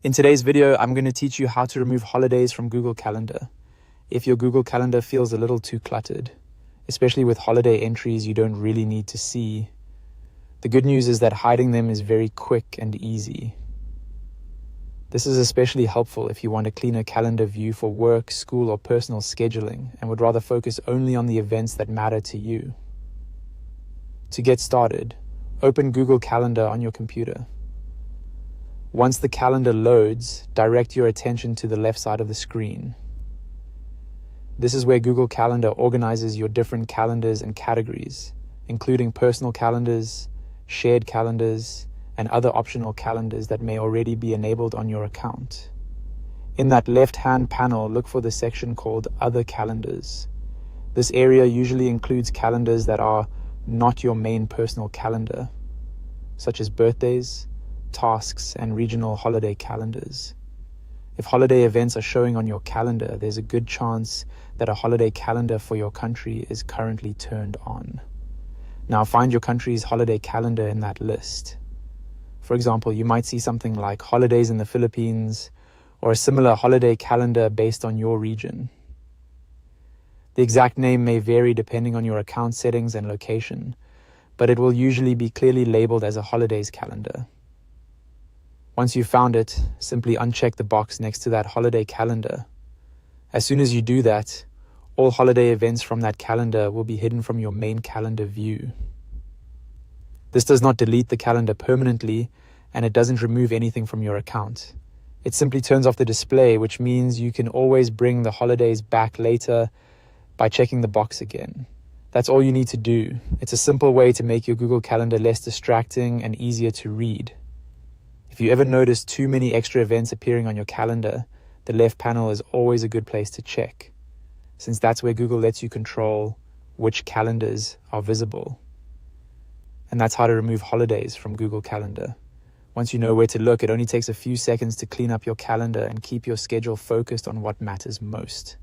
In today's video, I'm going to teach you how to remove holidays from Google Calendar if your Google Calendar feels a little too cluttered, especially with holiday entries you don't really need to see. The good news is that hiding them is very quick and easy. This is especially helpful if you want a cleaner calendar view for work, school, or personal scheduling and would rather focus only on the events that matter to you. To get started, open Google Calendar on your computer. Once the calendar loads, direct your attention to the left side of the screen. This is where Google Calendar organizes your different calendars and categories, including personal calendars, shared calendars, and other optional calendars that may already be enabled on your account. In that left-hand panel, look for the section called Other Calendars. This area usually includes calendars that are not your main personal calendar, such as birthdays, tasks, and regional holiday calendars. If holiday events are showing on your calendar, there's a good chance that a holiday calendar for your country is currently turned on. Now find your country's holiday calendar in that list. For example, you might see something like holidays in the Philippines or a similar holiday calendar based on your region. The exact name may vary depending on your account settings and location, but it will usually be clearly labeled as a holidays calendar. Once you've found it, simply uncheck the box next to that holiday calendar. As soon as you do that, all holiday events from that calendar will be hidden from your main calendar view. This does not delete the calendar permanently, and it doesn't remove anything from your account. It simply turns off the display, which means you can always bring the holidays back later by checking the box again. That's all you need to do. It's a simple way to make your Google Calendar less distracting and easier to read. If you ever notice too many extra events appearing on your calendar, the left panel is always a good place to check, since that's where Google lets you control which calendars are visible. And that's how to remove holidays from Google Calendar. Once you know where to look, it only takes a few seconds to clean up your calendar and keep your schedule focused on what matters most.